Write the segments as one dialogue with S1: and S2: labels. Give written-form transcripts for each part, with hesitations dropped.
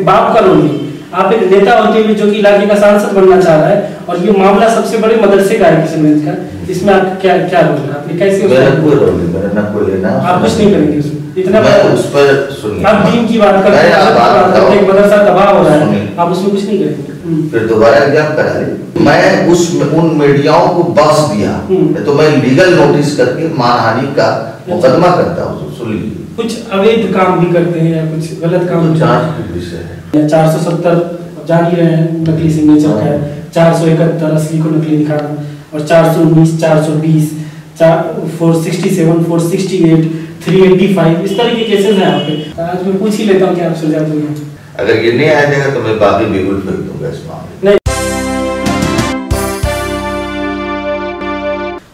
S1: बाप का रोल नहीं, आप एक नेता होते हुए जो कि इलाके का सांसद बनना चाह रहा है और ये मामला सबसे बड़े मदरसे का है किशनगंज का, इसमें आपका क्या रोल है? आपने कैसे
S2: मेरा कोई रोल नहीं, मेरा ना कोई लेना,
S1: आप कुछ नहीं करेंगे उसमें, इतना
S2: मैं उस पर सुनिए,
S1: आप दीन की बात करते हैं, एक मदरसा तबाह हो रहा है, आप उसमें कुछ नहीं करेंगे।
S2: फिर दोबारा एग्जाम करा ले। मैं उन मीडियाओं को बख्श दिया तो मैं लीगल नोटिस करके मानहानि का मुकदमा करता हूँ। सुन लीजिए,
S1: कुछ अवैध काम भी करते हैं या कुछ गलत काम,
S2: जांच के विषय है।
S1: 470 जान ही रहे हैं नकली सिग्नेचर का है, 471 असली को नकली दिखाना, और 419, 420, 467, 468, 385 इस तरह के केसेस हैं आप पे। आज मैं पूछ ही लेता हूँ कि आप सुझाव देंगे।
S2: अगर ये नहीं आ जाएगा तो मैं बाकी बिल्कुल फेंक दूंगा इस मामले।
S1: नहीं,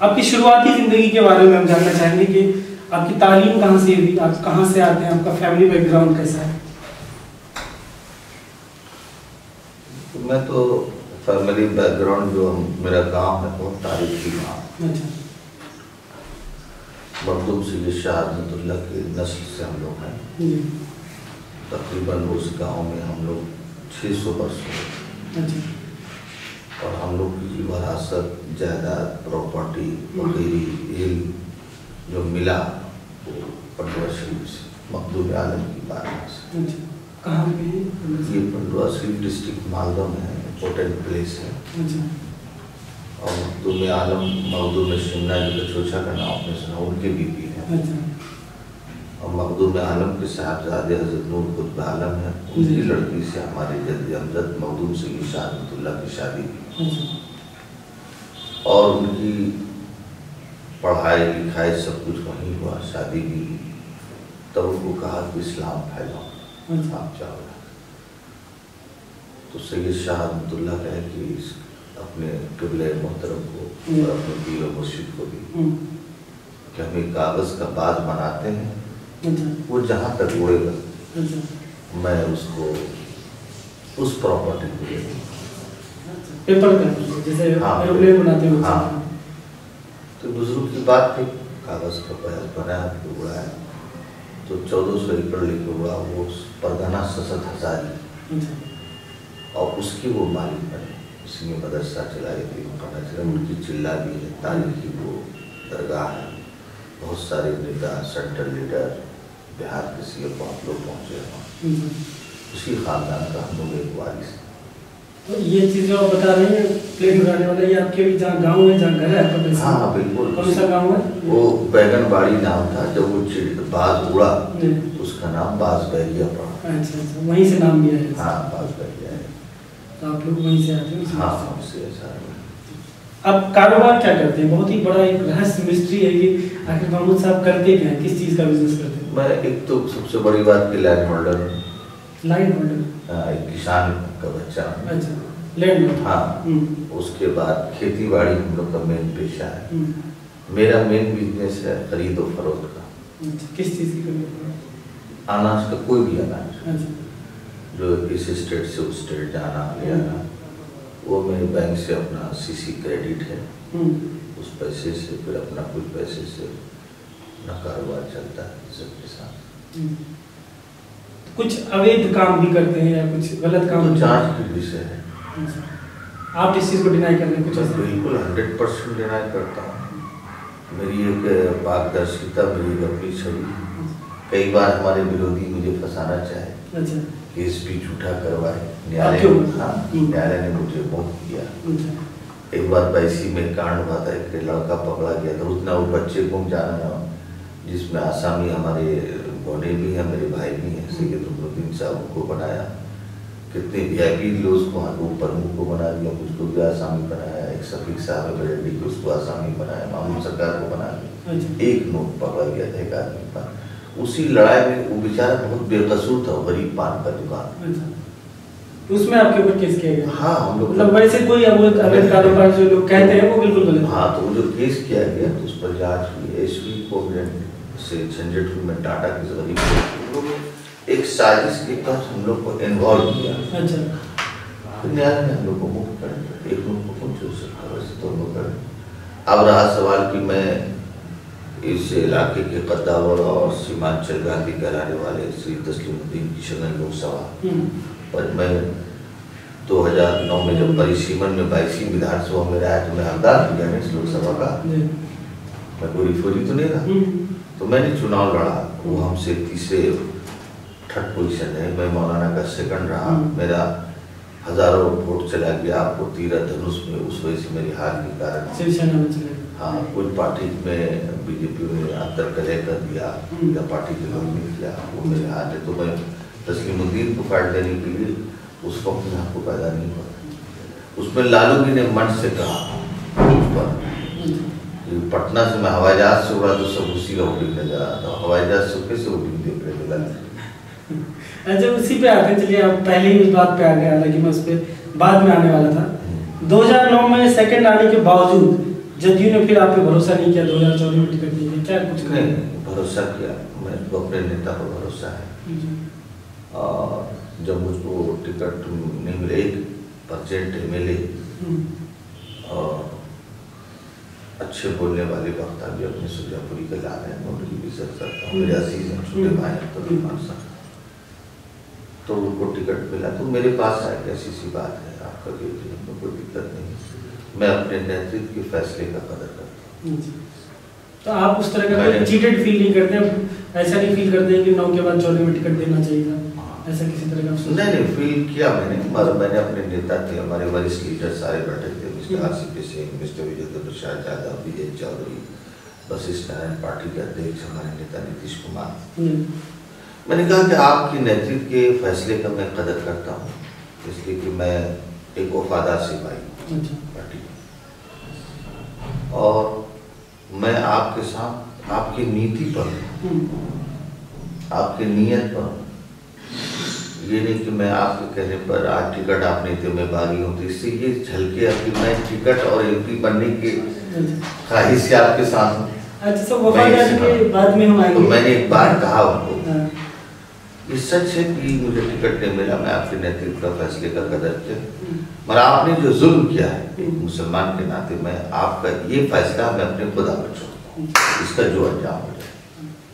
S1: आपकी शुरुआती जिंदगी के बारे में हम जानना चाहेंगे कि आपकी तालीम कहाँ से हुई, आप कहाँ से आते हैं, आपका फैमिली बैकग्राउंड कैसा है?
S2: मैं तो फैमिली बैकग्राउंड जो मेरा गांव है बहुत तारीखी गाँव।
S1: अच्छा,
S2: मखदूम से शाहदुल्लाह की नस्ल से हम लोग हैं। तकरीबन उस गांव में हम लोग 600 वर्ष हुए।
S1: अच्छा,
S2: और हम लोग की विरासत, जायदाद, प्रॉपर्टी वगैरह जो मिला वो पंडुआ शरीफ से, मखदूम आलम की बात से।
S1: अच्छा, कहाँ पे?
S2: ये पंडुआ शरीफ डिस्ट्रिक्ट मालदा में है, इम्पोर्टेंट प्लेस है।
S1: अच्छा,
S2: और मखदूम आलम, मखदूम शिमला जो कचोचा का नाम आपने सुना, उनके बीबी है।
S1: अच्छा,
S2: और मखदूम आलम के साहबजादे हज़रत नूर कुतुब आलम है, उनकी लड़की से हमारे जद्द अमजद मखदूम सईद शाहदुल्लाह की शादी हुई।
S1: अच्छा, और
S2: उनकी पढ़ाई लिखाई सब कुछ वहीं हुआ, शादी भी। तब उनको कहा कि इस्लाम फैलाओ, आप चाहो। तो सैयद शाहदुल्लाह कहे कि अपने क़िबला मोहतरम को और अपने पीर और मुर्शिद को भी कि हम एक कागज़ का बाज बनाते हैं, वो जहाँ तक उड़ेगा मैं उसको उस प्रॉपर्टी को दे दूँगा।
S1: पेपर का जैसे एरोप्लेन बनाते हैं।
S2: हाँ, तो बुजुर्ग की बात थी, कागज़ का बाज बनाया, उड़ाया, तो 1400 एकड़ लेके उड़ा, वो परगना ससद हजारी और उसकी वो मालिक बने। उसी में मदरसा चलाई थी, उनकी चिल्ला भी है, तारीखी वो दरगाह है। बहुत सारे नेता, सेंट्रल लीडर, बिहार के सीएम बहुत लोग पहुँचे वहाँ। उसी खानदान का हम लोग एक वारिस।
S1: तो ये चीज़ जो आप बता रहे हैं प्लेन उड़ाने वाला, ये आपके भी जहाँ गाँव है, जहाँ घर है आपका?
S2: हाँ बिल्कुल।
S1: कौन सा गाँव है? वो
S2: बैगनबाड़ी नाम था। जब वो बाज उड़ा उसका नाम बाज बैरिया पड़ा।
S1: अच्छा अच्छा, वहीं से नाम लिया है?
S2: हाँ, बाज बैरिया है।
S1: तो आप लोग वहीं से आते हैं?
S2: हाँ, हमसे ऐसा है।
S1: आप कारोबार क्या करते हैं? बहुत ही बड़ा एक रहस्य मिस्ट्री है कि आखिर महमूद साहब करते क्या हैं, किस चीज़ का बिजनेस करते हैं?
S2: मैं एक तो सबसे बड़ी बात की लैंड होल्डर।
S1: Land holder?
S2: एक किसान का बच्चा।
S1: अच्छा, लैंड होल्डर।
S2: हाँ, उसके बाद खेती बाड़ी हम लोग का मेन पेशा है। मेरा मेन बिजनेस है खरीद और फरोख्त का।
S1: अच्छा, किस चीज़ की खरीद?
S2: अनाज का, कोई भी अनाज।
S1: अच्छा,
S2: जो इस स्टेट से उस स्टेट जाना ले आना, वो मेरे बैंक से अपना सीसी क्रेडिट है, उस पैसे से फिर अपना कुछ पैसे से अपना कारोबार चलता है सबके साथ।
S1: कुछ अवैध काम भी करते हैं या कुछ गलत काम?
S2: तो जांच के विषय है।
S1: आप इस चीज़ को डिनाई कर रहे हैं? कुछ ऐसा?
S2: बिल्कुल 100% डिनाई करता हूँ। मेरी एक पारदर्शिता, मेरी एक अपनी छवि। कई बार हमारे विरोधी मुझे फंसाना चाहे,
S1: अच्छा,
S2: केस भी झूठा करवाए, न्यायालय ने मुझे मुक्त किया। एक बार वैसी में कांड हुआ था, एक लड़का पकड़ा गया था, उतना वो बच्चे को जाना ना, जिसमें आसामी हमारे गोने भी हैं, मेरे भाई भी हैं, सैयद रुकनुद्दीन साहब को बनाया, कितने VIP लोग को प्रमुख को बना दिया, मुझको भी आसामी बनाया, एक शफीक साहब बरेली को उसको आसामी बनाया, मामून सरकार को बना दिया। एक नोट पकड़ा गया था एक आदमी पर। उसी लड़ाई में वो बेचारा बहुत बेकसूर था, गरीब पान का दुकान।
S1: उसमें आपके ऊपर केस किया गया?
S2: हाँ, हम लोग
S1: मतलब वैसे कोई अवैध कारोबार जो लोग कहते हैं वो बिल्कुल गलत।
S2: हाँ, तो वो जो केस किया गया तो उस पर जांच हुई, SV को से झंझट में टाटा की जरूरत एक साजिश के तहत हम लोग को इन्वॉल्व किया।
S1: अच्छा,
S2: तो न्यायालय ने हम लोग को मुक्त कर दिया। एक लोग को कौन छू सकता, वैसे तो हम लोग करें। अब रहा सवाल कि मैं इस इलाके के कद्दावर और सीमांचल गांधी कहलाने वाले श्री तस्लीमुद्दीन की शगन लोकसभा पर मैं 2009 में जब परिसीमन में 22वीं विधानसभा में रहा तो मैं हकदार किया इस लोकसभा का, मैं कोई रिफोरी तो नहीं रहा। तो मैंने चुनाव लड़ा, वो हमसे तीसरे थर्ड पोजीशन है, मैं मौलाना का सेकंड रहा, मेरा हजारों वोट चला गया आपको तीरा धनुष में, उस वजह से मेरी हार के कारण हाँ कोई पार्टी में बीजेपी में अंतर कलह कर दिया या पार्टी के लोग नहीं किया, वो मेरे हाथ है। तो मैं तस्लीमुद्दीन को काट देने के लिए उस वक्त में आपको पैदा नहीं हुआ। उसमें लालू जी ने मंच से कहा उस पर कि पटना से मैं हवाई जहाज से उड़ा तो सब उसी का वोटिंग नजर आता है, हवाई जहाज से कैसे वोटिंग दे रहे।
S1: अच्छा उसी पे आते चलिए, आप पहले ही उस बात पे आ गए, हालांकि मैं उस पर बाद में आने वाला था। 2009 में सेकंड आने के बावजूद जदयू ने फिर आप पे भरोसा नहीं किया, 2014 में टिकट नहीं दिया, क्या कुछ
S2: नहीं भरोसा किया, मैं तो अपने नेता पर भरोसा है। और जब मुझको टिकट नहीं मिले, 1% MLA और अच्छे बोलने वाले वक्ता भी अपने सुजापुरी का ला रहे हैं, मैं उनकी भी इज्जत करता हूँ, मेरे अजीज हैं, छोटे भाई हैं, तो उनको टिकट मिला तो मेरे पास आए, ऐसी सी बात है, आपका कोई दिक्कत नहीं, मैं अपने नेतृत्व के फैसले का कदर करता हूँ।
S1: तो आप उस तरह का चीटेड फील नहीं करते, ऐसा नहीं फील करते कि 9 के बाद 14 में टिकट देना चाहिए था, ऐसा किसी तरह का? नहीं
S2: फील किया मैंने अपने नेता थे, हमारे वरिष्ठ लीडर सारे बैठे थे, mister RCP Singh, mister Vijendra Prasad Yadav, Vijay Chaudhary, Vashishtha Narayan party के अध्यक्ष हमारे नेता नीतीश कुमार। मैंने कहा कि आपकी नेतृत्व के फैसले का मैं कदर करता हूँ, इसलिए कि मैं एक वफादार सिपाही पार्टी, और मैं आपके साथ आपकी नीति पर, आपकी नियत पर, ये नहीं कि मैं आपके कहने पर आज टिकट आप नहीं थे मैं बागी हूँ, तो इससे ये झलके कि मैं टिकट और MP बनने के ख्वाहिश से आपके साथ हूँ।
S1: अच्छा वफादारी के बाद में हम आएंगे।
S2: तो मैंने एक बार कहा उनको, ये सच है कि मुझे टिकट नहीं मिला, मैं आपके नेतृत्व का फैसले का कदर किया, मगर आपने जो जुल्म किया है एक मुसलमान के नाते, मैं आपका ये फैसला मैं अपने खुदा पर छोड़ता हूँ, इसका जो अंजाम हो जाए।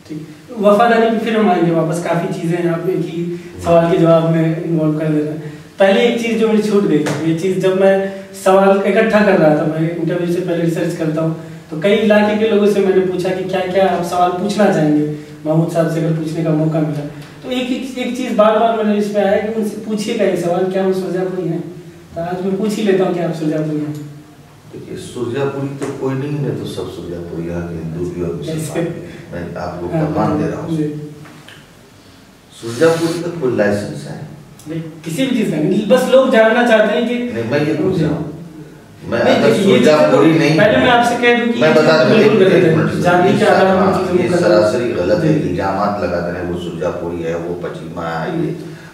S1: ठीक, वफादारी पे फिर हम आएंगे वापस, काफी चीजें हैं आप एक ही सवाल के जवाब में इन्वॉल्व कर दे रहे हैं। पहले एक चीज जो मेरी छूट गई, ये चीज जब मैं सवाल इकट्ठा कर रहा था, मैं इंटरव्यू से पहले रिसर्च करता हूँ, तो कई इलाके के लोगों से मैंने पूछा कि क्या क्या आप सवाल पूछना चाहेंगे महमूद साहब से, अगर पूछने का मौका मिला तो एक चीज बार बार मैंने इसमें आया कि उनसे पूछिएगा ये सवाल, क्या वो सुरजापुरी हैं? तो आज मैं पूछ ही लेता हूँ कि आप सुरजापुरी हैं।
S2: देखिए सुरजापुरी तो कोई नहीं है, तो सब सुरजापुरी यहाँ के हिंदू भी और मुसलमान, मैं आपको प्रमाण दे रहा हूँ। सुरजापुरी का कोई लाइसेंस है
S1: किसी भी चीज का, बस लोग जानना चाहते हैं कि
S2: नहीं, मैं ये पूछ रहा हूँ, मैं अगर सुरजापुरी नहीं,
S1: पहले मैं आपसे कह दूं कि
S2: मैं बता दूं,
S1: ये
S2: सरासरी गलत है, इल्जामात लगाते हैं वो सुरजापुरी है, वो पश्चिमा है, ये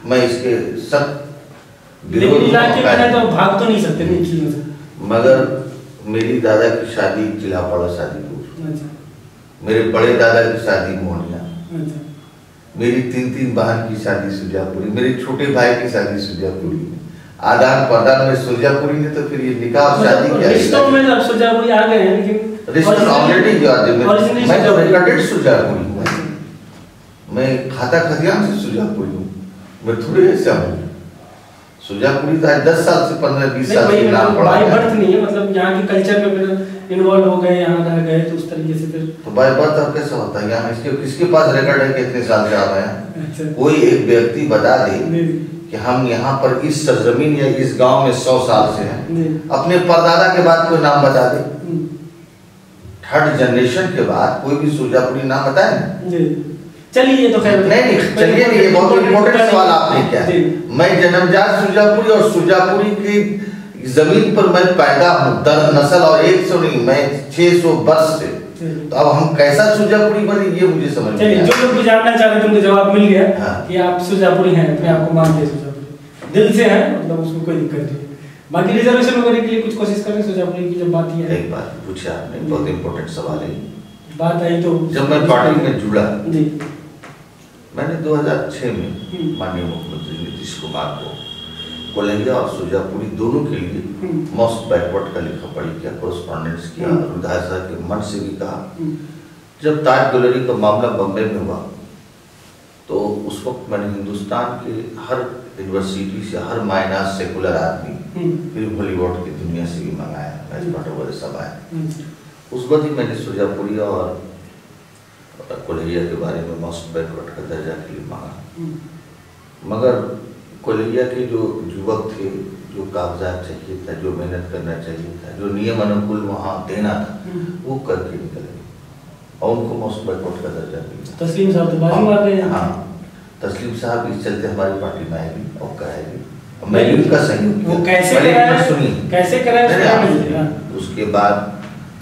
S2: मैं इसके सब विरोध
S1: तो भाग तो नहीं सकते इन चीजों से।
S2: मगर मेरी दादा की शादी चिल्हापाड़ा शादीपुर, मेरे बड़े दादा की शादी मोहनिया, मेरी 3 बहन की शादी सुरजापुरी, मेरे छोटे भाई की शादी सुरजापुरी, आदान प्रदान में सुरजापुरी ने, तो फिर ये निकाह शादी क्या है?
S1: रिश्तों में अब सुरजापुरी आ गए हैं, लेकिन
S2: रिश्ते ऑलरेडी जो आते हैं, मैं तो रिकॉर्डेड सुरजापुरी हूँ, मैं खाता खतियान से सुरजापुरी हूँ, मैं थोड़े ऐसा हूँ। सुरजापुरी तो आज 10 साल से 15-20 साल से नाम पड़ा है,
S1: बाय बर्थ नहीं है, मतलब यहाँ के कल्चर में फिर इन्वॉल्व हो गए, यहाँ रह गए, तो उस तरीके से फिर
S2: तो बाय बर्थ अब कैसा होता है? यहाँ इसके किसके पास रिकॉर्ड है कितने साल से आ रहे हैं? कोई एक व्यक्ति बता दे कि हम यहाँ पर इस सरजमीन या इस गांव में 100 साल से हैं, अपने परदादा के बाद कोई नाम बता दे, 3rd जनरेशन के बाद कोई भी सुरजापुरी नाम बताए?
S1: चलिए तो खैर
S2: नहीं चलिए नहीं, ये बहुत इम्पोर्टेंट सवाल आपने किया है। मैं जन्मजात सुरजापुरी और सुरजापुरी की जमीन पर मैं पैदा हूँ, दर नस्ल, और 100 नहीं, मैं 600 वर्ष से, तो अब हम कैसा सुरजापुरी बने ये मुझे समझ नहीं आया।
S1: जो लोग जानना चाह रहे थे उनको जवाब मिल गया कि आप सुरजापुरी हैं, अपने आप को मानते हैं सुरजापुरी, दिल से हैं, मतलब उसमें कोई दिक्कत नहीं। बाकी रिजर्वेशन वगैरह के लिए कुछ कोशिश करें सुरजापुरी की, जब बात ही है।
S2: एक बात पूछा आपने, बहुत इम्पोर्टेंट सवाल है,
S1: बात आई तो
S2: जब मैं पार्टी में जुड़ा
S1: जी,
S2: मैंने 2006 में माननीय मुख्यमंत्री नीतीश कुमार को कोलंबिया और सुरजापुरी दोनों के लिए मोस्ट बैकवर्ड का लिखा पढ़ी किया, कोरस्पॉन्डेंस किया, विधायक के मन से भी कहा जब ताज ज्वेलरी का मामला बम्बई में हुआ तो उस वक्त मैंने हिंदुस्तान के हर यूनिवर्सिटी से, हर माइनर सेकुलर आदमी, फिर बॉलीवुड की दुनिया से भी मंगाया, वगैरह सब आए। उस वक्त ही मैंने सुरजापुरी और कोल्हैया के बारे में मोस्ट बैकवर्ड का दर्जा के लिए मांगा। मगर कोल्हैया के जो युवक थे, जो कागजात चाहिए था, जो मेहनत करना चाहिए था, जो नियम अनुकूल वहाँ देना था, वो करके निकले और उनको मोस्ट बैकवर्ड का दर्जा मिला।
S1: तस्लीम साहब तो बाजी मार रहे हैं।
S2: हाँ, तस्लीम साहब इस चलते हमारी पार्टी में आएगी और कराएगी। मैं उनका सहयोग
S1: वो कैसे कराया?
S2: उसके बाद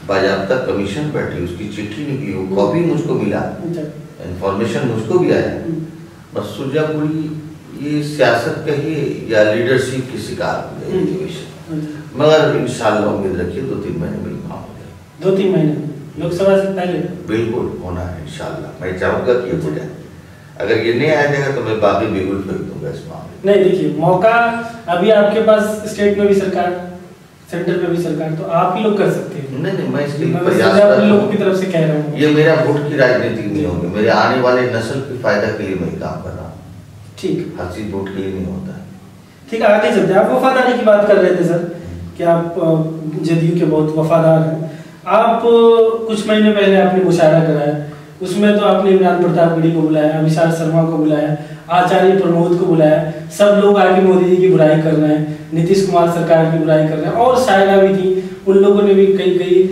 S2: बाजाबता कमीशन बैठी, उसकी चिट्ठी निकली, वो कॉपी मुझको मिला, इंफॉर्मेशन मुझको भी आया। बस सुरजापुरी ये सियासत कहिए या लीडरशिप की शिकार हो गई, मगर इंशाल्लाह उम्मीद रखिए 2-3 महीने में काम हो जाए।
S1: 2-3 महीने लोकसभा से पहले
S2: बिल्कुल होना है इंशाल्लाह। मैं चाहूँगा कि ये हो जाए। अगर ये नहीं आ जाएगा तो मैं बाकी बिल्कुल फेंक दूंगा इस मामले।
S1: नहीं, देखिए मौका अभी आपके पास, स्टेट में भी सरकार, सेंटर में भी सरकार, तो आप ही लोग कर सकते हैं।
S2: नहीं, मैं इसके लिए प्रयास कर रहा हूं।
S1: लोगों की तरफ से कह रहा हूँ,
S2: ये मेरा वोट की राजनीति नहीं होगी, मेरे आने वाले नस्ल के फायदा के लिए मैं काम कर रहा हूँ।
S1: ठीक,
S2: हर चीज वोट के लिए नहीं होता है।
S1: ठीक है, आगे चलते हैं। आप वफादारी की बात कर रहे थे सर कि आप जदयू के बहुत वफादार हैं। आप कुछ महीने पहले आपने मुशायरा कराया, उसमें तो आपने इमरान प्रतापगढ़ी को बुलाया, अभिषेक शर्मा को बुलाया, आचार्य प्रमोद को बुलाया। सब लोग आके मोदी जी की बुराई कर रहे हैं, नीतीश कुमार सरकार की बुराई कर रहे हैं, और शायरा भी थी, उन लोगों ने भी कई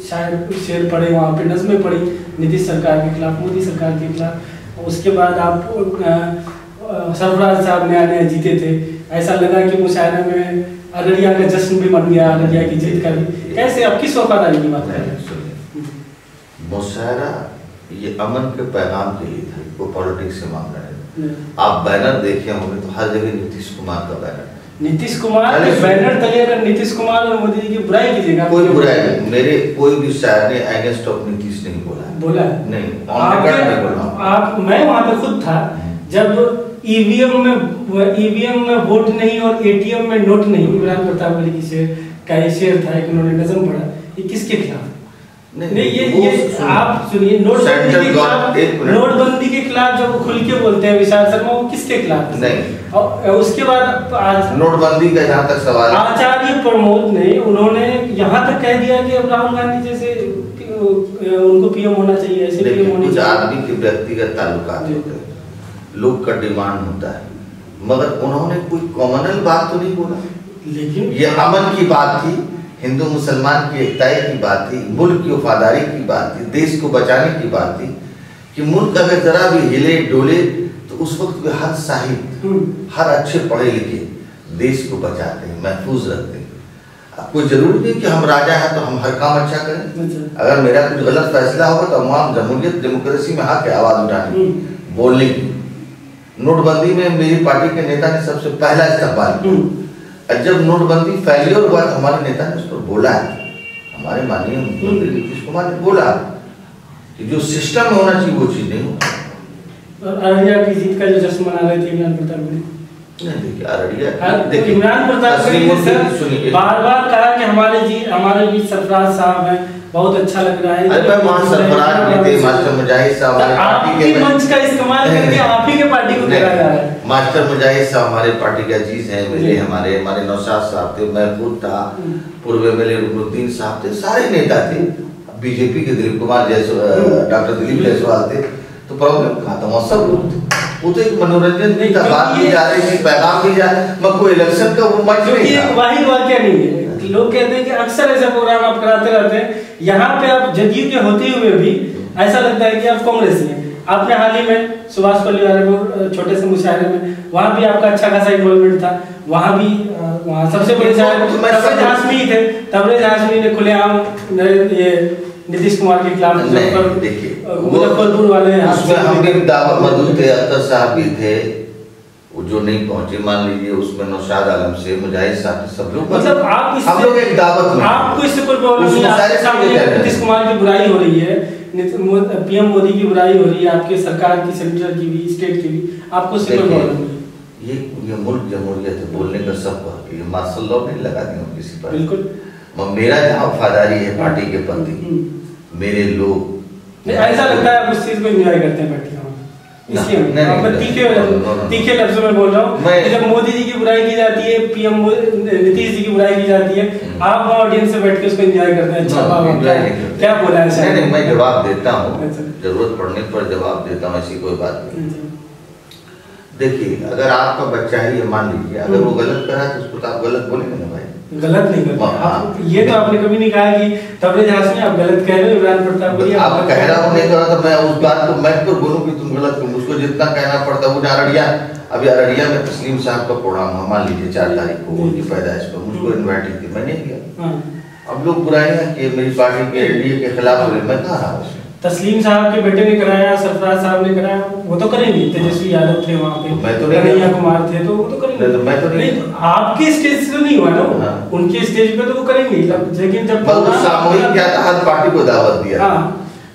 S1: शायर शेर पढ़े, वहाँ पे नज़में पढ़ी नीतीश सरकार के खिलाफ, मोदी सरकार के खिलाफ। उसके बाद आप सरफराज साहब नया जीते थे, ऐसा लगा कि मुशायरे में अररिया का जश्न भी बन गया, अररिया की जीत का भी। कैसे, आप किस वफादारी की बात कर रहे हैं?
S2: मुशायरा ये अमन के पैगाम के लिए था, वो पॉलिटिक्स से मांग रहे हैं। आप बैनर देखे होंगे तो हर जगह नीतीश कुमार का बैनर,
S1: नीतीश कुमार के बैनर तले अगर नीतीश कुमार और मोदी जी की बुराई कीजिएगा,
S2: कोई बुराई नहीं। मेरे कोई भी शायर ने अगेंस्ट ऑफ नीतीश नहीं बोला नहीं,
S1: आप मैं वहाँ पे खुद था जब ईवीएम में वोट नहीं और एटीएम में नोट नहीं, इमरान प्रतापगढ़ी की शेर था, एक उन्होंने नज़म पढ़ा। ये किसके खिलाफ? नहीं, ये आप सुनिए, नोटबंदी के खिलाफ जब वो खुल के बोलते हैं विशाल शर्मा, वो किसके खिलाफ?
S2: नहीं,
S1: और उसके बाद आज
S2: नोटबंदी का जहाँ तक सवाल,
S1: आचार्य प्रमोद ने, उन्होंने यहाँ तक कह दिया कि अब राहुल गांधी जैसे उनको पीएम होना चाहिए, ऐसे पीएम होने चाहिए।
S2: आदमी के व्यक्तिगत ताल्लुकात होते हैं, लोग का डिमांड होता है, मगर उन्होंने कोई कॉमनल बात तो नहीं बोला। लेकिन ये अमन की बात थी, हिंदू मुसलमान की एकता की बात थी, मुल्क की वफादारी की बात थी, देश को बचाने की बात थी कि मुल्क अगर जरा भी हिले डोले तो उस वक्त हर साहिब, हर अच्छे पढ़े लिखे देश को बचाते हैं, महफूज रखते हैं। कोई जरूरी नहीं कि हम राजा हैं तो हम हर काम अच्छा करें। अगर मेरा कुछ गलत फैसला होगा तो हम जमहूरियत डेमोक्रेसी में हक है आवाज उठाने, बोलने की। नोटबंदी में मेरी पार्टी के नेता ने सबसे पहला इस्तेमाल किया। जब नोटबंदी फेलियर हुआ तो हमारे नेता ने उस पर बोला है, हमारे माननीय मुख्यमंत्री नीतीश कुमार ने बोला कि जो सिस्टम में होना चाहिए वो चीज नहीं हुआ।
S1: अररिया की जीत का जो जश्न मना रहे थे इमरान प्रतापगढ़ी,
S2: देखिए अररिया,
S1: देखिए इमरान प्रतापगढ़ी ने बार-बार कहा कि हमारे बीच सरफराज साहब हैं, बहुत अच्छा लग रहा है।
S2: अरे वहाँ सरफराज भी थे, मास्टर मुजाहिद साहब हमारे पार्टी के
S1: मंच का इस्तेमाल करके आप ही के पार्टी को गिराया जा रहा है।
S2: मास्टर मुजाहिद साहब हमारे पार्टी के अजीज हैं, मेरे हमारे नौशाद साहब थे, मैं खुद था, पूर्व एमएलए रुकनुद्दीन साहब थे, सारे नेता थे। बीजेपी के दिलीप कुमार डॉक्टर दिलीप जायसवाल थे, तो प्रॉब्लम कहाँ था? वहाँ सब लोग थे। वो तो एक मनोरंजन नहीं था, बात भी जा रही थी, पैगाम भी जा रहा, मगर कोई इलेक्शन का वो मंच नहीं था।
S1: वही वाक्य नहीं है। लोग कहते हैं कि अक्सर ऐसे प्रोग्राम आप कराते रहते हैं, यहाँ पे आप जदयू के होते हुए भी ऐसा लगता है कि आप कांग्रेसी हैं। आपने हाल ही में सुभाष पल्लीवाल छोटे से मुशायरे में, वहाँ भी आपका अच्छा खासा इन्वॉल्वमेंट था। वहाँ भी वहाँ सबसे बड़े तबरेज़ हाशमी थे, तबरेज़ हाशमी ने खुलेआम ये नीतीश कुमार के खिलाफ मुजफ्फरपुर वाले,
S2: उसमें हम भी दावत मौजूद थे, अख्तर साहब भी थे, वो जो नहीं पहुंचे, मान लीजिए उसमें नौशाद आलम से मुजाहिद साहब सब लोग,
S1: मतलब आप
S2: हम लोग एक दावत में,
S1: आपको इससे कोई प्रॉब्लम नहीं है? नीतीश कुमार की बुराई हो रही है, पीएम मोदी की बुराई हो रही है, आपके सरकार की, सेंट्रल की भी, स्टेट की भी, आपको इससे कोई प्रॉब्लम नहीं?
S2: ये मुल्क जमहूरियत है, बोलने का सब हक है, मार्शल लॉ नहीं लगा देंगे किसी पर।
S1: बिल्कुल।
S2: मेरा जहाँ वफादारी है पार्टी के प्रति, मेरे लोग
S1: ऐसा लगता है आप उस चीज को एंजॉय करते हैं बैठ के, इसलिए मैं तीखे लफ्जों में बोल रहा हूँ। जब मोदी जी की बुराई की जाती है, पीएम नीतीश जी की बुराई की जाती है, आप वहाँ ऑडियंस से बैठ के उसको एंजॉय करते हैं। अच्छा क्या बोला है?
S2: नहीं, मैं जवाब देता हूँ, जरूरत पड़ने पर जवाब देता हूँ, ऐसी कोई बात नहीं। देखिए, अगर आपका बच्चा ही मान लीजिए अगर वो गलत करा तो उसको तो आप गलत बोलेंगे ना भाई,
S1: गलत नहीं करते। ये तो आपने कभी नहीं कहा कि तबरेज हाशमी आप गलत कह रहे हो, इमरान प्रताप बोलिए
S2: आप कह रहा हूँ नहीं करा तो मैं उस बात को मैं तो बोलूँ कि तुम गलत, मुझको जितना कहना पड़ता है। वो अररिया, अभी अररिया में तस्लीम साहब का प्रोग्राम मान लीजिए 4 तारीख को उनकी पैदाइश पर, मुझको इन्वाइट की, मैं नहीं गया। अब लोग बुराइयां कि मेरी पार्टी के एनडीए के खिलाफ हो रहे, मैं कहा रहा हूँ। तस्लीम
S1: साहब के बेटे ने कराया, सरफराज साहब ने कराया, वो तो करेंगे। तेजस्वी यादव थे वहाँ पे,
S2: मैं तो
S1: कन्हैया कुमार थे, तो वो तो करेंगे।
S2: तो मैं तो नहीं,
S1: आपके स्टेज से तो नहीं हुआ ना, उनके स्टेज पे तो वो करेंगे। लेकिन जब
S2: सामूहिक क्या था, हर पार्टी को दावत दिया,
S1: हाँ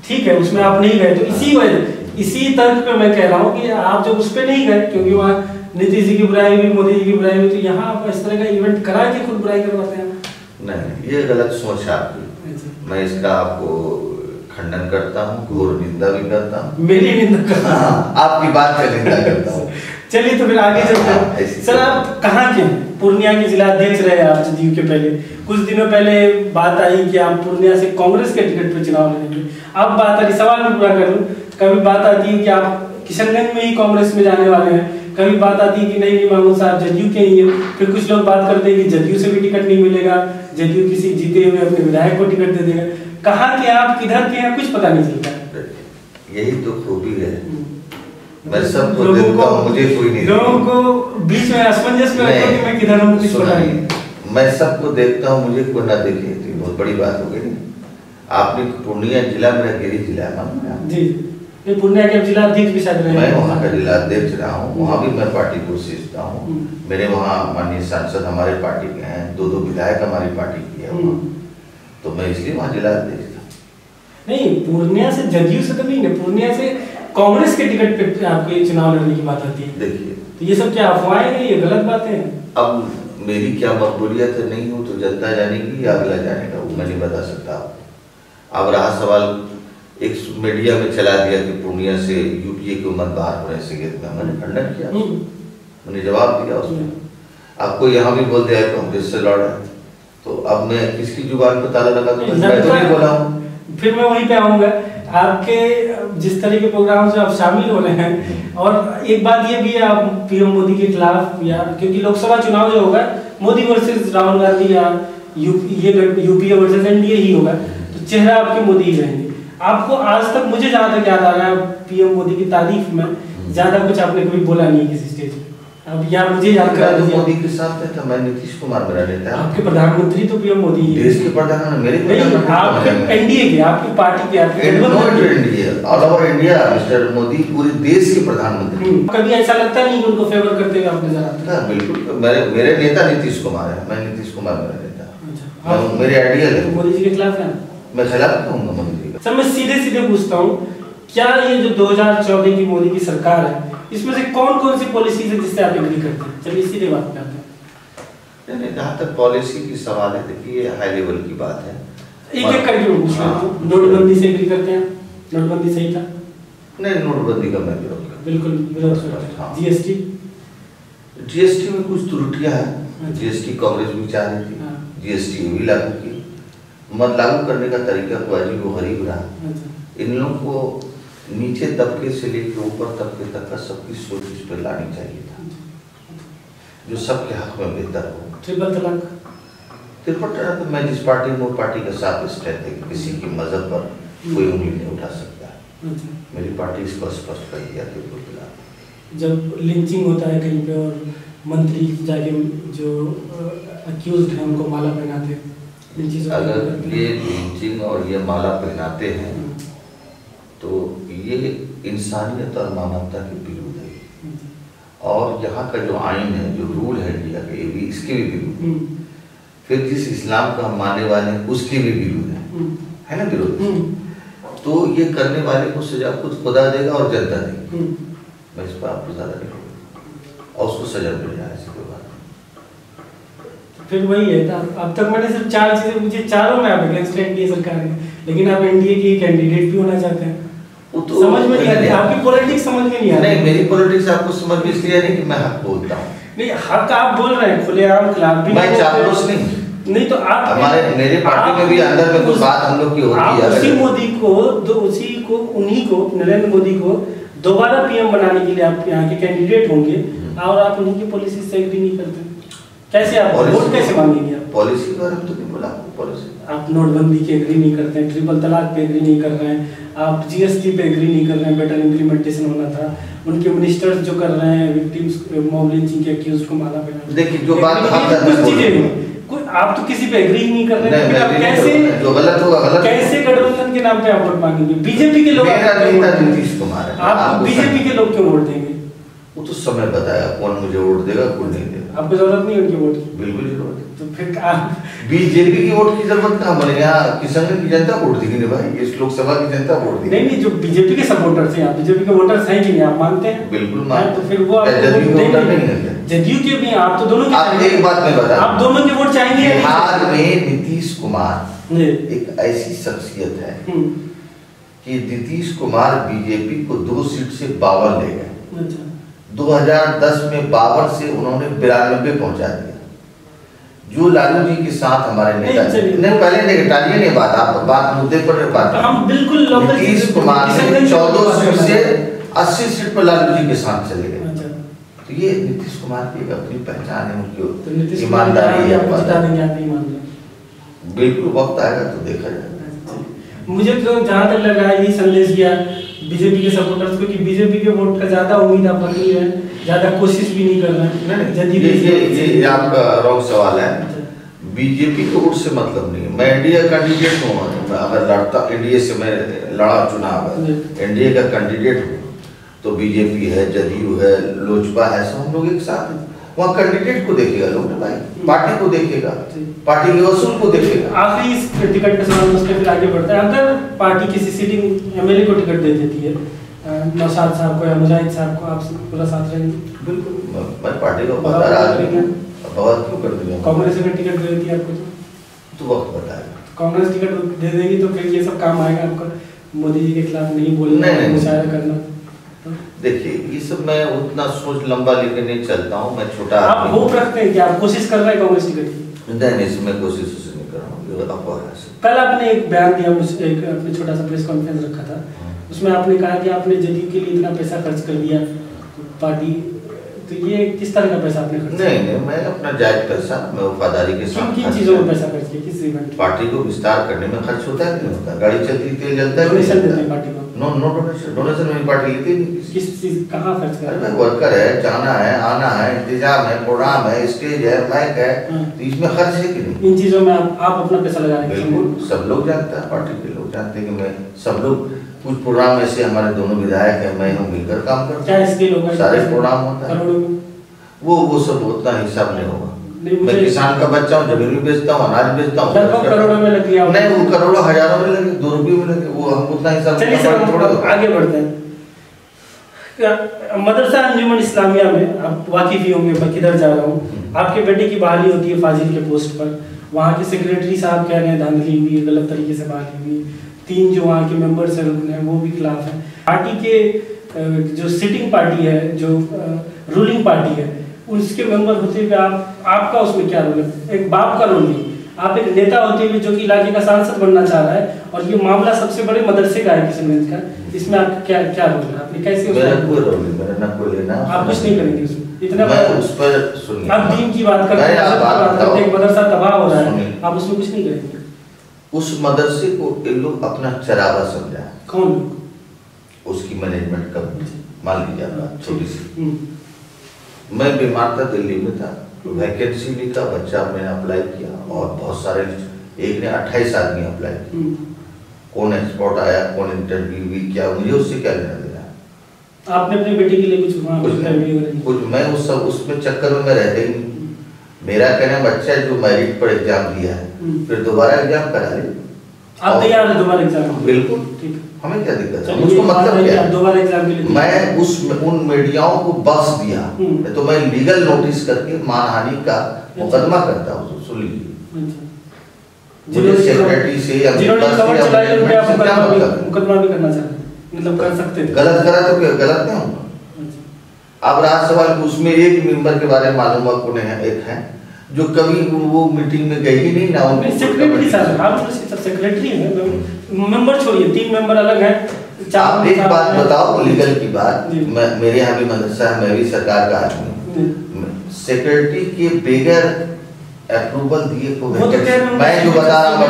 S1: ठीक है, उसमें आप नहीं गए, तो इसी वजह, इसी तर्क पे मैं कह रहा हूँ कि आप जब उस पे नहीं गए, क्योंकि वहाँ नीतीश जी की बुराई हुई, मोदी जी की बुराई हुई, तो यहाँ आप इस तरह का इवेंट करा के खुद बुराई करवाते हैं।
S2: नहीं, ये गलत सोच है आपकी, मैं इसका आपको खंडन करता हूँ, घोर निंदा भी करता हूँ।
S1: मेरी निंदा करता हूँ,
S2: आपकी बात का निंदा करता हूँ।
S1: चलिए तो फिर आगे चलते हैं। सर आप कहाँ के? पूर्णिया के जिला अध्यक्ष रहे आप जदयू के पहले। कुछ दिनों पहले बात आई कि आप पूर्णिया से कांग्रेस के टिकट पर चुनाव लड़ेंगे। अब बात आ रही, सवाल में पूरा कर लूं, कभी बात आती है कि आप किशनगंज में ही कांग्रेस में जाने वाले हैं, कभी बात आती है कि नहीं महमूद साहब जदयू के ही है, फिर कुछ लोग बात करते हैं कि जदयू से भी टिकट नहीं मिलेगा, जदयू किसी जीते हुए अपने विधायक को टिकट दे देगा। कहाँ के आप, किधर के हैं, कुछ पता नहीं चलता।
S2: यही तो खूबी है, मैं सबको देखता हूँ, मुझे कोई नहीं,
S1: लोगों को बीच में असमंजस में रखो कि मैं किधर हूँ, कुछ पता नहीं।
S2: मैं सबको देखता हूँ, मुझे कोई ना देखे तो बहुत बड़ी बात हो गई। आपने पूर्णिया जिला मेरा गिरी जिला है
S1: जी, पूर्णिया के जिला अध्यक्ष भी शायद रहे,
S2: मैं वहाँ का जिला अध्यक्ष रहा हूँ, वहाँ भी मैं पार्टी को सीखता हूँ। मेरे वहाँ माननीय सांसद हमारे पार्टी के हैं, 2 विधायक हमारी पार्टी की है, तो मैं इसलिए वहाँ जिला अध्यक्ष था।
S1: नहीं, पूर्णिया से जदयू से तो नहीं है, पूर्णिया से कांग्रेस के टिकट पे आपके चुनाव लड़ने की बात आती है।
S2: देखिए,
S1: तो ये सब क्या अफवाहें हैं, ये गलत बातें हैं?
S2: अब मेरी क्या मकबूलियत नहीं हो तो जनता जानेगी या अगला जानेगा, वो मैं नहीं बता सकता। अब रहा सवाल, एक मीडिया में चला दिया कि पूर्णिया से यूपीए के उम्मीदवार हो रहे सिगरेट में, मैंने खंडन किया, मैंने जवाब दिया उसमें। आपको यहाँ भी बोल दिया कांग्रेस से लड़, तो अब मैं किसकी जुबान पर ताला लगा दूं? मैं तो नहीं बोला हूँ।
S1: फिर मैं वहीं पे आऊंगा, आपके जिस तरह के प्रोग्राम से आप शामिल हो रहे हैं, और एक बात ये भी है, आप पीएम मोदी के खिलाफ, या क्योंकि लोकसभा चुनाव जो होगा मोदी वर्सेस राहुल गांधी या यूपीए वर्सेस एनडीए ही होगा, तो चेहरा आपके मोदी ही रहेंगे। आपको आज तक, मुझे जहाँ तक याद आ रहा है, पीएम मोदी की तारीफ में ज्यादा कुछ आपने कभी बोला नहीं किसी स्टेज पे। अब यार मुझे याद करा दीजिए,
S2: मोदी के साथ था, मैं नीतीश कुमार मेरा नेता।
S1: आपके प्रधानमंत्री तो पीएम मोदी ही है,
S2: देश के प्रधानमंत्री मेरे
S1: नहीं, आपके एनडीए के, आपकी पार्टी के, आपके
S2: India, all over India mister Modi पूरे देश के प्रधानमंत्री।
S1: कभी ऐसा लगता नहीं कि उनको फेवर करते हुए आप नजर आते हैं?
S2: बिल्कुल, मेरे नेता नीतीश कुमार है, मैं नीतीश कुमार मेरा नेता, मेरे आइडियल है।
S1: मोदी जी के खिलाफ है?
S2: मैं खिलाफ कहूँगा मोदी जी का।
S1: सर मैं सीधे पूछता हूँ, क्या ये जो 2014 की मोदी की सरकार है, इसमें से कौन सी पॉलिसी है जिससे आप एग्री करते हैं? चलिए सीधे बात करते हैं।
S2: नहीं, जहाँ तक पॉलिसी की सवाल है, देखिए हाई लेवल की बात है,
S1: एक करके पूछ रहा हूँ। नोटबंदी से एग्री करते हैं? नोटबंदी सही था?
S2: नहीं, नोटबंदी का मैं विरोध करता हूँ,
S1: बिल्कुल विरोध करता हूँ। जीएसटी
S2: में कुछ त्रुटियां हैं, जीएसटी कांग्रेस भी चाह रही थी, जीएसटी भी लागू की, मत लागू करने का तरीका को अजीब व गरीब रहा। इन लोगों को नीचे तबके से लेकर ऊपर तबके तक का सबकी सोच इस पर लानी चाहिए था, जो सबके हक में बेहतर हो।
S1: ट्रिपल तलाक,
S2: तो मैं जिस पार्टी में, वो पार्टी का साथ स्टैंड है कि किसी के मजहब पर कोई उंगली नहीं उठा सकता है। मेरी पार्टी इसको स्पष्ट कर दिया ट्रिपल तलाक।
S1: जब लिंचिंग होता है कहीं पे और मंत्री जाके जो अक्यूज्ड हैं उनको माला पहनाते हैं,
S2: अगर ये लिंचिंग और ये माला पहनाते हैं तो ये इंसानियत और मानवता के विरुद्ध है, और यहाँ का जो आइन है, जो रूल है इंडिया का, ये भी इसके भी विरुद्ध, फिर जिस इस्लाम को हम मानने वाले हैं उसके भी विरुद्ध है ना, विरोध। तो ये करने वाले को सजा खुद खुदा देगा और जनता देगी, मैं इस पर आपको ज्यादा नहीं कहूँगा, और उसको सजा मिल जाए इसके बाद।
S1: फिर वही है, अब तक मैंने सिर्फ 4 चीजें पूछी, चारों में आप अगेंस्ट एनडीए सरकार है, लेकिन आप एनडीए की कैंडिडेट भी होना चाहते हैं।
S2: तो
S1: समझ में नहीं आती, आपकी पॉलिटिक्स समझ में नहीं आती।
S2: नहीं, मेरी पॉलिटिक्स आपको समझ में इसलिए नहीं कि मैं हक बोलता हूँ।
S1: नहीं, हक आप बोल रहे हैं, खुलेआम खिलाफ भी
S2: मैं चापलूस नहीं
S1: तो आप
S2: हमारे मेरे पार्टी में भी अंदर में कुछ बात हम लोग की होती है।
S1: उसी मोदी को उन्हीं को नरेंद्र मोदी को दोबारा पीएम बनाने के लिए आप यहाँ के कैंडिडेट होंगे और आप उन्हीं की पॉलिसी से एग्री नहीं करते, कैसे आप वोट कैसे मांगेंगे? आप
S2: पॉलिसी के बारे में तो नहीं बोला, पॉलिसी
S1: आप नोटबंदी के एग्री नहीं करते हैं, ट्रिपल तलाक पे एग्री नहीं कर रहे हैं, आप जीएसटी पे एग्री नहीं कर रहे हैं, बेटर इम्प्लीमेंटेशन होना था, उनके मिनिस्टर्स जो कर रहे हैं विक्टिम्स मॉब लिंचिंग के अक्यूज्ड को माला पहना।
S2: देखिए जो बात
S1: कुछ चीजें कोई आप तो किसी पे एग्री ही नहीं कर रहे हैं, आप कैसे
S2: जो गलत होगा गलत, कैसे
S1: गठबंधन के नाम पे आप वोट मांगेंगे? बीजेपी के लोग,
S2: मेरा नेता नीतीश कुमार है,
S1: आप बीजेपी के लोग क्यों वोट देंगे?
S2: वो तो समय बताया कौन मुझे वोट देगा कौन नहीं देगा।
S1: आपको जरूरत नहीं उनके वोट की?
S2: बिल्कुल जरूरत है।
S1: तो फिर आप
S2: बीजेपी की वोट की जरूरत कहाँ बने? यहाँ किसान की जनता वोट देगी ना भाई, इस लोकसभा की जनता वोट देगी।
S1: नहीं, जो बीजेपी के सपोर्टर्स हैं, बीजेपी के वोटर्स हैं कि नहीं, आप मानते हैं?
S2: बिल्कुल मानते।
S1: तो फिर वो
S2: जदयू के वोटर नहीं है,
S1: जदयू के भी आप तो दोनों के,
S2: आप एक बात में बता,
S1: आप दोनों के वोट चाहेंगे।
S2: बिहार में नीतीश कुमार एक ऐसी शख्सियत है कि नीतीश कुमार बीजेपी को 2 सीट से 52 ले गए। 2010 में 52 से उन्होंने 92 पहुंचा दिया। जो लालू जी के साथ हमारे नेता नहीं, पहले नहीं टालिए नहीं बात, आप बात मुद्दे पर बात,
S1: हम बिल्कुल
S2: नीतीश कुमार ने 14 सीट से 80 सीट पर लालू जी के साथ चले गए। तो ये नीतीश कुमार की अपनी पहचान है, उनकी ईमानदारी है। बिल्कुल वक्त आएगा तो देखा जाएगा।
S1: मुझे तो जहाँ तक लग रहा है ये संदेश दिया बीजेपी के सपोर्टर्स को कि बीजेपी के वोट का ज्यादा उम्मीद आप रख रही है, ज्यादा कोशिश भी नहीं कर रहे हैं।
S2: ये आपका रॉन्ग सवाल है। बीजेपी को वोट से मतलब नहीं है। मैं एनडीए कैंडिडेट हूँ, अगर लड़ता एनडीए से मैं लड़ा चुनाव, एनडीए का कैंडिडेट हूँ तो बीजेपी है, जदयू है, लोजपा है, सब हम लोग एक साथ हैं। वहाँ कैंडिडेट को देखेगा लोग भाई, पार्टी को देखेगा, पार्टी के वसूल को देखेगा।
S1: आखिरी इस टिकट के सवाल उसके फिर आगे बढ़ता है। अगर पार्टी किसी सिटिंग एमएलए को टिकट दे देती है, नौशाद साहब को या मुजाहिद साहब को, आप पूरा साथ रहेंगे?
S2: बिल्कुल, मैं पार्टी का वफादार आदमी हूं। बवाल क्यों कर दूंगा?
S1: कांग्रेस अगर टिकट दे देती है आपको
S2: तो वक्त बताएगा।
S1: कांग्रेस टिकट दे देगी तो फिर ये सब काम आएगा आपका, मोदी जी के खिलाफ नहीं बोलना, मुशायरा करना।
S2: देखिए ये सब मैं उतना सोच लंबा लेके नहीं चलता हूँ, मैं छोटा
S1: आप होप रखते हैं कि आप कोशिश कर रहे हैं कांग्रेस टिकट की?
S2: नहीं, इसमें कोशिश नहीं कर रहा हूँ, ये अफवाह है।
S1: कल आपने एक बयान दिया, एक अपने छोटा सा प्रेस कॉन्फ्रेंस रखा था, उसमें आपने कहा कि आपने जदयू के लिए इतना पैसा खर्च कर दिया पार्टी, तो ये किस तरह का पैसा आपने खर्च?
S2: नहीं, मैं अपना जायज पैसा मैं वफादारी के साथ
S1: किन चीजों में पैसा खर्च किया, किस इवेंट?
S2: पार्टी को विस्तार करने में खर्च होता है कि नहीं होता? गाड़ी चलती, तेल जलता है,
S1: डोनेशन देते हैं पार्टी को?
S2: नो डोनेशन, डोनेशन मेरी पार्टी लेती नहीं।
S1: किस चीज कहाँ खर्च कर रहे हैं?
S2: वर्कर है, जाना है, आना है, इंतजाम है, प्रोग्राम है, स्टेज है, माइक है, तो इसमें खर्च है कि नहीं?
S1: इन चीजों में आप अपना पैसा लगा रहे हैं?
S2: बिल्कुल, सब लोग जानते हैं, पार्टी के लोग जानते हैं कि मैं, सब लोग, कुछ प्रोग्राम ऐसे हमारे दोनों विधायक है, मैं हूँ, मिलकर काम करते हैं।
S1: क्या इसके लोग
S2: सारे प्रोग्राम होता है, वो सब उतना हिसाब नहीं होगा। मैं किसान का बच्चा हूँ, जमीन भी बेचता हूँ, अनाज बेचता हूँ,
S1: करोड़ों में लग गया।
S2: नहीं, वो करोड़ों हजारों में लगे, 2 रुपये में लगे, वो हम उतना हिसाब।
S1: चलिए सर आगे बढ़ते हैं। मदरसा अंजुमन इस्लामिया में आप वाकिफ ही होंगे, मैं किधर जा रहा हूँ, आपके बेटे की बहाली होती है फाजिल के पोस्ट पर, वहाँ के सेक्रेटरी साहब कह रहे हैं धांधली हुई, गलत तरीके से बहाली हुई, 3 जो वहाँ के मेंबर्स हैं रुकन हैं वो भी खिलाफ हैं। पार्टी के जो सिटिंग पार्टी है, जो रूलिंग पार्टी है, उसके मेंबर होते हुए आपका उसमें क्या रोल है? एक बाप का रोल नहीं, आप एक नेता होते हुए जो कि इलाके का सांसद बनना चाह रहा है, और ये मामला सबसे बड़े मदरसे का है किशनगंज का, इसमें आपका क्या रोल है? आपने कैसे
S2: मेरा कोई रोल नहीं, मेरा ना कोई लेना,
S1: आप कुछ नहीं करेंगे उसमें? इतना
S2: मैं उस पर सुनिए,
S1: आप दीन की बात करते हैं, एक मदरसा तबाह हो रहा है, आप उसमें कुछ नहीं करेंगे?
S2: उस मदरसे को ये लोग अपना चरावा समझा।
S1: कौन?
S2: उसकी मैनेजमेंट कब, मान लीजिए आप छोटी सी, मैं बीमार था, दिल्ली में था, वैकेंसी निकला, बच्चा मैंने अप्लाई किया और बहुत सारे, एक ने 28 आदमी अप्लाई किया, कौन एक्सपोर्ट आया, कौन इंटरव्यू भी क्या, मुझे उससे क्या लेना देना?
S1: आपने अपने बेटे के लिए कुछ
S2: मैं उस सब उसमें चक्कर में रहते ही नहीं। मेरा कहना बच्चा जो मेरिट पर एग्जाम दिया है, फिर दोबारा एग्जाम करा ले।
S1: आप तैयार हैं दोबारा एग्जाम?
S2: बिल्कुल, हमें क्या दिक्कत है, मुझको मतलब क्या है,
S1: दोबारा एग्जाम के लिए
S2: मैं उन मीडियाओं को बख्श दिया, तो मैं लीगल नोटिस करके मानहानि का मुकदमा करता हूँ, सुन लीजिए। मुझे सेक्रेटरी से या
S1: मुकदमा भी करना चाहते हैं? मतलब कर सकते थे।
S2: गलत करा तो क्या गलत नहीं होगा? अब राज्यसभा उसमें एक मेंबर के बारे में मालूम आपको एक है जो कभी वो मीटिंग में गई ही नहीं ना।
S1: सेक्रेटरी साहब, आप सेक्रेटरी हैं, मेंबर छोड़िए, 3 मेंबर अलग हैं।
S2: आप एक बात बताओ लीगल की बात, मेरे यहाँ भी मदरसा है, मैं भी सरकार का आदमी, सेक्रेटरी के बगैर अप्रूवल दिए को मैं जो बता रहा हूँ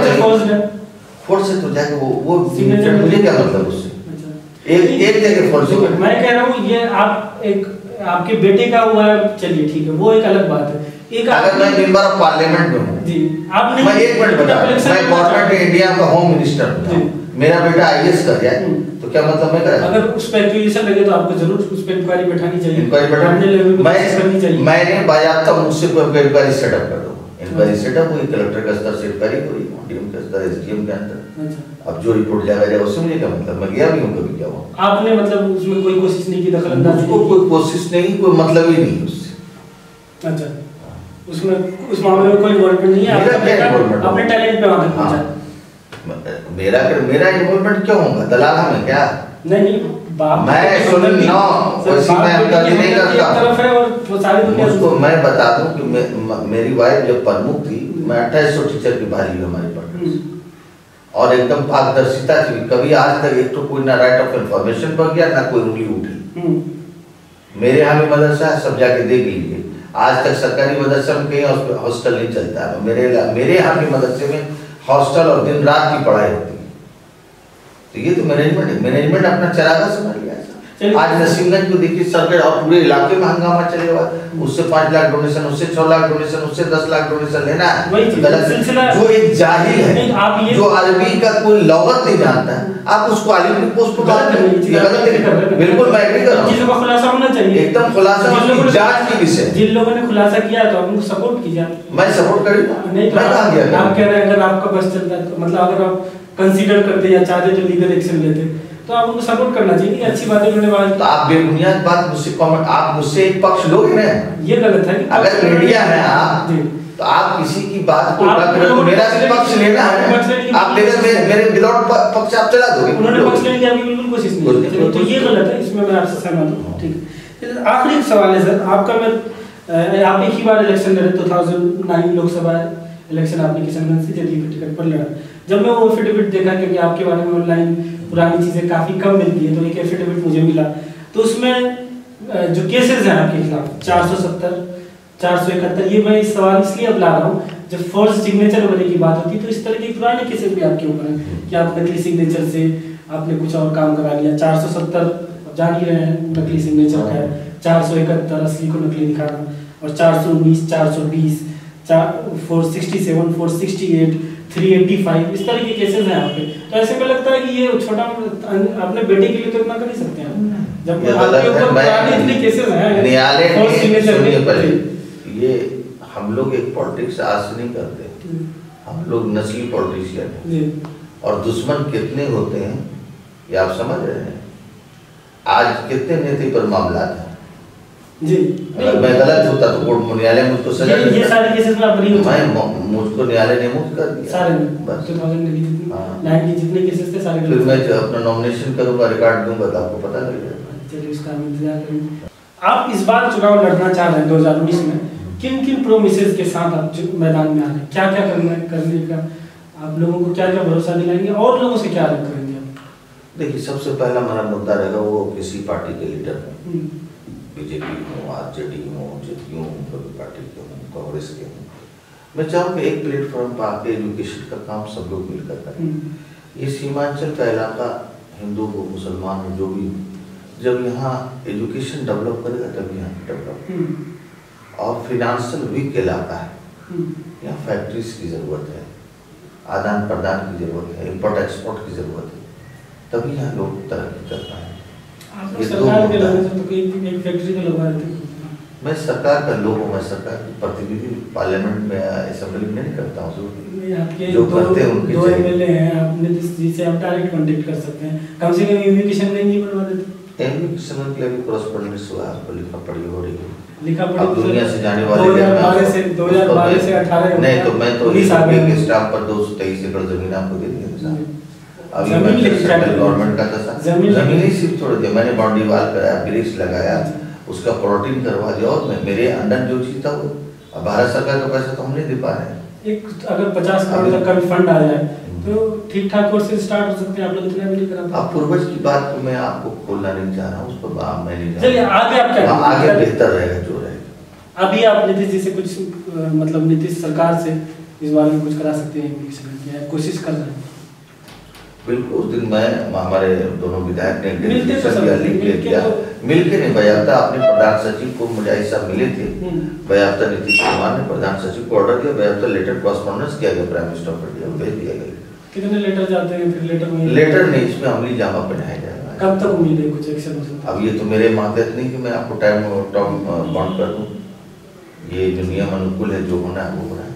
S2: फोर्स से तो जाके वो मुझे क्या मतलब उससे एक जगह फोर्स।
S1: मैं कह रहा हूँ ये आप एक आपके बेटे का हुआ है, चलिए ठीक है, वो एक अलग बात है। एक
S2: अगर मैं मेंबर ऑफ पार्लियामेंट में हूँ जी, आप नहीं, मैं एक मिनट बता, मैं गवर्नमेंट इंडिया का होम मिनिस्टर हूँ, मेरा बेटा आईएएस कर गया तो क्या मतलब मैं करा?
S1: अगर उस पर एक्यूजेशन लगे तो आपको जरूर उस पर इंक्वायरी बैठानी चाहिए, इंक्वायरी करनी चाहिए।
S2: मैंने बायाफ्ता मुझसे कोई इंक्वायरी सेटअप कर दो, इंक्वायरी सेटअप हुई, कलेक्टर का स्तर से इंक्वायरी हुई, डीएम का स्तर, एसडीएम के अंदर। अब जो रिपोर्ट जाएगा उससे मुझे क्या मतलब, मैं गया भी हूँ कभी, क्या हुआ?
S1: आपने मतलब उसमें कोई कोशिश नहीं की दखलअंदाजी?
S2: कोई कोशिश नहीं, कोई मतलब ही नहीं उससे।
S1: अच्छा, उसमें उस मामले में कोई इन्वॉल्वमेंट नहीं है, अपने टैलेंट पे वहां पहुंचा।
S2: मेरा इन्वॉल्वमेंट क्यों होगा? दलाला में क्या?
S1: नहीं
S2: मैं सुन नहीं करता
S1: और सारी दुनिया
S2: उसको मैं बता दूं कि मेरी वाइफ जब प्रमुख थी, मैं 2800 टीचर की भारी हुई हमारे पढ़ने और एकदम पारदर्शिता थी। कभी आज तक एक तो कोई ना राइट ऑफ इंफॉर्मेशन पर गया ना कोई उंगली उठी। मेरे यहाँ भी मदरसा है, सब जाके देख लीजिए, आज तक सरकारी मदरसा में कहीं हॉस्टल नहीं चलता है। मेरे यहाँ के मदरसे में हॉस्टल और दिन रात की पढ़ाई होती है। तो ये तो मैनेजमेंट अपना चरागा समझ लिया। आज नसीमगंज को देखिए, सरकार और पूरे इलाके में हंगामा चले हुआ, उससे 5 लाख डोनेशन, उससे 6 लाख डोनेशन, उससे 10 लाख डोनेशन लेना है। जो एक जाहिल है, जो अरबी का कोई लौगत नहीं जानता है, आप उसको आलिम की पोस्ट पर बात कर रहे हैं। बिल्कुल मैं एग्री कर रहा हूं,
S1: चीजों का खुलासा होना चाहिए,
S2: एकदम खुलासा और जांच की विषय।
S1: जिन लोगों ने खुलासा किया तो उनको सपोर्ट कीजिए।
S2: मैं सपोर्ट करूंगा,
S1: नहीं तो आप कह रहे हैं अगर आपका बस चलता है तो मतलब अगर आप कंसीडर करते या चाहते तो लीगल एक्शन लेते तो आप उनको सपोर्ट करना चाहिए। अच्छी बातें करने वाले तो
S2: आप बेबुनियाद बात मुझसे कमेंट, आप मुझसे एक पक्ष लोगे ना,
S1: ये गलत है।
S2: अगर मीडिया है आप तो आप किसी की बात को रख रहे हो, मेरा भी पक्ष लेना है, आप मेरे विदाउट पक्ष आप चला दोगे।
S1: उन्होंने पक्ष लेने की आपकी बिल्कुल कोशिश नहीं, तो ये गलत है, इसमें मैं आपसे सहमत हूं। ठीक है, आखिरी सवाल है सर आपका। मैं आप एक ही बार इलेक्शन लड़े, 2009 लोकसभा इलेक्शन आपने किशनगंज से जदयू के टिकट पर लड़ा। जब मैं वो एफिडेविट देखा, क्योंकि आपके बारे में ऑनलाइन पुरानी चीजें काफी कम मिलती है, तो एक एफिडेविट मुझे मिला, तो उसमें जो केसेस हैं आपके खिलाफ 470, 471, ये मैं इस सवाल इसलिए अब ला रहा हूँ, जब फॉल्स सिग्नेचर वाले की बात होती है तो इस तरह के पुराने केसेस भी आपके ऊपर हैं कि आप नकली सिग्नेचर से आपने कुछ और काम करा लिया। 470 जान ही रहे हैं नकली सिग्नेचर का है, 471 असली को नकली दिखाना, और 419, 420, 467, 468, 385 इस तरह के केसेस हैं आपके। तो ऐसे में लगता है कि ये छोटा अपने बेटे के लिए तो इतना कर नहीं सकते हैं, जब आपके ऊपर पुराने इतने केसेस हैं।
S2: न्यायालय ये हम लोग एक पॉलिटिक्स आज से नहीं करते, हम लोग नस्ली पॉलिटिशियन हैं और दुश्मन कितने होते हैं ये आप समझ रहे हैं। आज कितने नेता पर मामला था
S1: जी,
S2: अगर मैं गलत होता तो कोर्ट न्यायालय मुझको सजा देता।
S1: ये सारे केसेस में आप
S2: मुझको न्यायालय ने मुक्त कर दिया
S1: सारे, बस 2009 के जितने केसेस थे सारे।
S2: फिर मैं अपना नॉमिनेशन करूंगा, रिकॉर्ड दूंगा तो आपको पता लग जाएगा।
S1: चलिए उसका हम इंतजार करेंगे। आप इस बार चुनाव लड़ना चाह रहे हैं 2019 में, किन प्रोमिसेस के साथ आप मैदान में आ रहे हैं, क्या करने का आप लोगों को क्या भरोसा दिलाएंगे और लोगों से क्या अलग करेंगे आप?
S2: देखिए, सबसे पहला हमारा मुद्दा रहेगा वो किसी पार्टी के लीडर हो, बीजेपी हो, आरजेडी हो, जेडीयू हो, कभी पार्टी के हो, कांग्रेस के हो, मैं चाहूँगा एक प्लेटफॉर्म पर आके एजुकेशन का काम सब लोग मिलकर करें। ये सीमांचल का इलाका हिंदू हो, मुसलमान हो, जो भी, जब यहाँ एजुकेशन डेवलप करेगा तब यहाँ डेवलप। और फिनेंशियल वीक इलाका है, यहाँ फैक्ट्रीज की ज़रूरत है, आदान प्रदान की ज़रूरत है, इम्पोर्ट एक्सपोर्ट की ज़रूरत है, तभी यहाँ लोग तरक्की कर पाए।
S1: सरकार के लोगों से तो एक फैक्ट्री के लोग आए थे।
S2: मैं सरकार का लोग हूँ, मैं सरकार की प्रतिनिधि पार्लियामेंट में असेंबली में नहीं करता हूँ। जो करते हैं उनके
S1: 2 एमएलए हैं, आपने जिससे आप डायरेक्ट कांटेक्ट कर सकते हैं, कम से कम एजुकेशन में नहीं बनवा देते।
S2: एजुकेशन के लिए भी कॉरेस्पॉन्डेंस हुआ, आपको लिखा पढ़ी हो रही है,
S1: लिखा पढ़ी
S2: दुनिया से जाने वाले
S1: 2012 से 18
S2: नहीं तो मैं तो स्टाफ पर 223 एकड़ जमीन आपको दे दिया। अभी मैं सेंट्रल गवर्नमेंट का था, जमीन ही सिर्फ छोड़ दिया मैंने, बाउंड्री वाल कराया, ब्रिक्स लगाया, उसका प्लॉटिंग करवा दिया, और मेरे अंडर जो चीज था वो, अब भारत सरकार का पैसा तो हम नहीं दे पा रहे हैं।
S1: एक अगर 50 करोड़ तक का भी फंड आ जाए तो ठीक ठाक कोर्स से स्टार्ट हो सकते हैं, आप लोग इतना भी नहीं करा पाते।
S2: अब पूर्वज की बात को मैं आपको खोलना नहीं चाह रहा हूँ, उस पर मैं नहीं जा
S1: चलिए आगे आप क्या
S2: आगे बेहतर रहेगा जो रहेगा।
S1: अभी आप नीतीश जी से कुछ मतलब नीतीश सरकार से इस बारे में कुछ करा सकते हैं, कोशिश कर रहे हैं?
S2: बिल्कुल, उस दिन मैं हमारे दोनों विधायक ने लिख दिया, मिलके नहीं बयाता अपने प्रधान सचिव को, मुझे साहब मिले थे, बयाता नीतीश कुमार ने प्रधान सचिव को ऑर्डर दिया, बयाता लेटर कॉरेस्पॉन्डेंस किया गया प्राइम मिनिस्टर ऑफ इंडिया, भेज दिया गया।
S1: कितने लेटर जाते हैं फिर?
S2: लेटर नहीं, इसमें अमली जामा पहनाया जाएगा।
S1: कब तक उम्मीद है कुछ एक्शन हो सकता है?
S2: अब ये तो मेरे मातहत नहीं कि मैं आपको टाइम बाउंड कर दूं, ये जो नियम अनुकूल है जो होना है वो होना है।